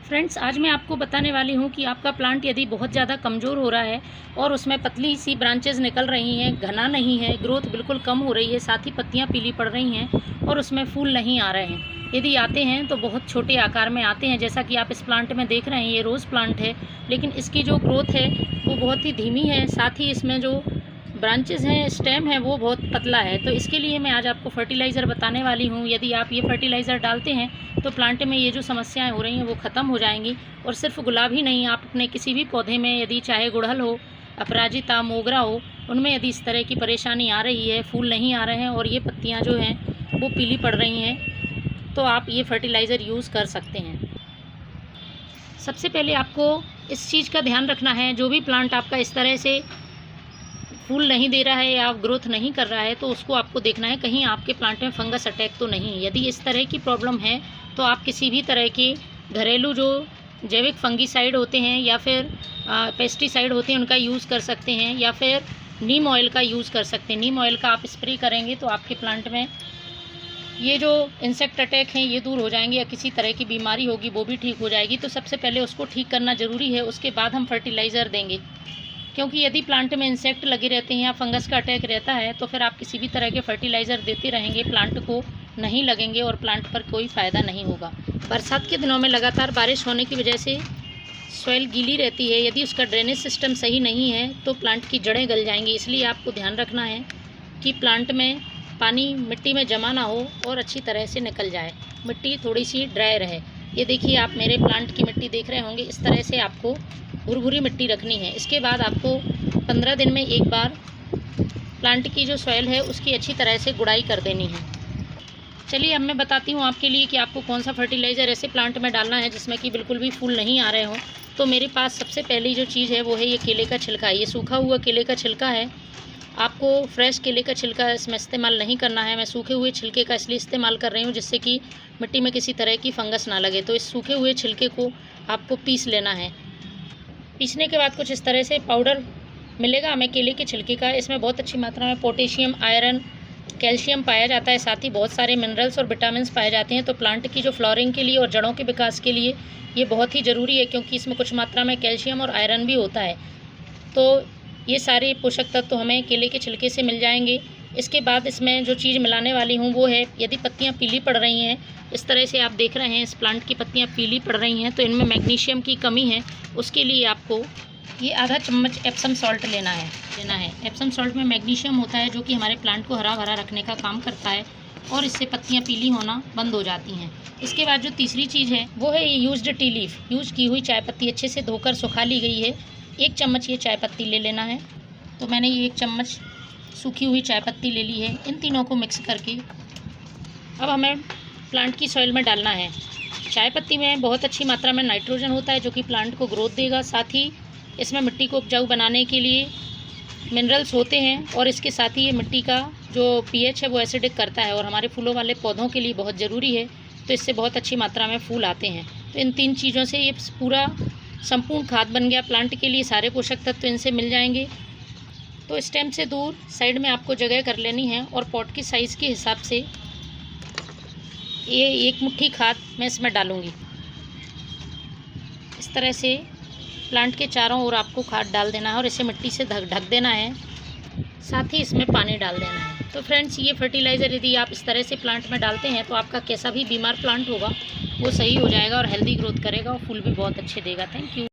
Friends, आज मैं आपको बताने वाली हूँ कि आपका प्लांट यदि बहुत ज़्यादा कमज़ोर हो रहा है और उसमें पतली सी ब्रांचेज़ निकल रही हैं, घना नहीं है, ग्रोथ बिल्कुल कम हो रही है, साथ ही पत्तियाँ पीली पड़ रही हैं और उसमें फूल नहीं आ रहे हैं। यदि आते हैं तो बहुत छोटे आकार में आते हैं, जैसा कि आप इस प्लांट में देख रहे हैं। ये रोज़ प्लांट है, लेकिन इसकी जो ग्रोथ है वो बहुत ही धीमी है, साथ ही इसमें जो ब्रांचेज़ हैं, स्टेम है, वो बहुत पतला है। तो इसके लिए मैं आज आपको फर्टिलाइज़र बताने वाली हूँ। यदि आप ये फर्टिलाइज़र डालते हैं तो प्लांट में ये जो समस्याएं हो रही हैं वो ख़त्म हो जाएंगी। और सिर्फ गुलाब ही नहीं, आप अपने किसी भी पौधे में, यदि चाहे गुड़हल हो, अपराजिता, मोगरा हो, उनमें यदि इस तरह की परेशानी आ रही है, फूल नहीं आ रहे हैं और ये पत्तियाँ जो हैं वो पीली पड़ रही हैं, तो आप ये फर्टिलाइज़र यूज़ कर सकते हैं। सबसे पहले आपको इस चीज़ का ध्यान रखना है, जो भी प्लांट आपका इस तरह से फूल नहीं दे रहा है या ग्रोथ नहीं कर रहा है, तो उसको आपको देखना है कहीं आपके प्लांट में फंगस अटैक तो नहीं। यदि इस तरह की प्रॉब्लम है तो आप किसी भी तरह के घरेलू जो जैविक फंगीसाइड होते हैं या फिर पेस्टिसाइड होते हैं उनका यूज़ कर सकते हैं, या फिर नीम ऑयल का यूज़ कर सकते हैं। नीम ऑयल का आप स्प्रे करेंगे तो आपके प्लांट में ये जो इंसेक्ट अटैक हैं ये दूर हो जाएंगे, या किसी तरह की बीमारी होगी वो भी ठीक हो जाएगी। तो सबसे पहले उसको ठीक करना ज़रूरी है, उसके बाद हम फर्टिलाइज़र देंगे। क्योंकि यदि प्लांट में इंसेक्ट लगे रहते हैं या फंगस का अटैक रहता है तो फिर आप किसी भी तरह के फर्टिलाइज़र देते रहेंगे, प्लांट को नहीं लगेंगे और प्लांट पर कोई फ़ायदा नहीं होगा। बरसात के दिनों में लगातार बारिश होने की वजह से सॉइल गीली रहती है। यदि उसका ड्रेनेज सिस्टम सही नहीं है तो प्लांट की जड़ें गल जाएंगी। इसलिए आपको ध्यान रखना है कि प्लांट में पानी मिट्टी में जमा ना हो और अच्छी तरह से निकल जाए, मिट्टी थोड़ी सी ड्राई रहे। ये देखिए, आप मेरे प्लांट की मिट्टी देख रहे होंगे, इस तरह से आपको भुरभुरी मिट्टी रखनी है। इसके बाद आपको 15 दिन में एक बार प्लांट की जो सॉइल है उसकी अच्छी तरह से गुड़ाई कर देनी है। चलिए अब मैं बताती हूँ आपके लिए कि आपको कौन सा फर्टिलाइज़र ऐसे प्लांट में डालना है जिसमें कि बिल्कुल भी फूल नहीं आ रहे हों। तो मेरे पास सबसे पहली जो चीज़ है वो है ये केले का छिलका। ये सूखा हुआ केले का छिलका है। आपको फ्रेश केले का छिलका इसमें इस्तेमाल नहीं करना है। मैं सूखे हुए छिलके का इसलिए इस्तेमाल कर रही हूँ जिससे कि मिट्टी में किसी तरह की फंगस ना लगे। तो इस सूखे हुए छिलके को आपको पीस लेना है। पीसने के बाद कुछ इस तरह से पाउडर मिलेगा हमें केले के छिलके का। इसमें बहुत अच्छी मात्रा में पोटेशियम, आयरन, कैल्शियम पाया जाता है, साथ ही बहुत सारे मिनरल्स और विटामिन्स पाए जाते हैं। तो प्लांट की जो फ्लावरिंग के लिए और जड़ों के विकास के लिए ये बहुत ही ज़रूरी है, क्योंकि इसमें कुछ मात्रा में कैल्शियम और आयरन भी होता है। तो ये सारे पोषक तत्व तो हमें केले के छिलके से मिल जाएंगे। इसके बाद इसमें जो चीज़ मिलाने वाली हूँ वो है, यदि पत्तियाँ पीली पड़ रही हैं, इस तरह से आप देख रहे हैं इस प्लांट की पत्तियाँ पीली पड़ रही हैं, तो इनमें मैग्नीशियम की कमी है। उसके लिए आपको ये आधा चम्मच एप्सम सॉल्ट लेना है। एप्सम सॉल्ट में मैग्नीशियम होता है जो कि हमारे प्लांट को हरा भरा रखने का काम करता है और इससे पत्तियाँ पीली होना बंद हो जाती हैं। इसके बाद जो तीसरी चीज़ है वो है ये यूज्ड टी लीफ। यूज़ की हुई चाय पत्ती अच्छे से धोकर सुखा ली गई है। 1 चम्मच ये चाय पत्ती ले लेना है। तो मैंने ये 1 चम्मच सूखी हुई चाय पत्ती ले ली है। इन तीनों को मिक्स करके अब हमें प्लांट की सॉइल में डालना है। चाय पत्ती में बहुत अच्छी मात्रा में नाइट्रोजन होता है जो कि प्लांट को ग्रोथ देगा। साथ ही इसमें मिट्टी को उपजाऊ बनाने के लिए मिनरल्स होते हैं, और इसके साथ ही ये मिट्टी का जो पीएच है वो एसिडिक करता है और हमारे फूलों वाले पौधों के लिए बहुत ज़रूरी है। तो इससे बहुत अच्छी मात्रा में फूल आते हैं। तो इन 3 चीज़ों से ये पूरा संपूर्ण खाद बन गया प्लांट के लिए। सारे पोषक तत्व इनसे मिल जाएंगे। तो स्टेम से दूर साइड में आपको जगह कर लेनी है और पॉट की साइज़ के हिसाब से ये 1 मुट्ठी खाद मैं इसमें डालूँगी। इस तरह से प्लांट के चारों ओर आपको खाद डाल देना है और इसे मिट्टी से ढक देना है। साथ ही इसमें पानी डाल देना है। तो फ्रेंड्स, ये फर्टिलाइज़र यदि आप इस तरह से प्लांट में डालते हैं तो आपका कैसा भी बीमार प्लांट होगा वो सही हो जाएगा और हेल्दी ग्रोथ करेगा और फूल भी बहुत अच्छे देगा। Thank you.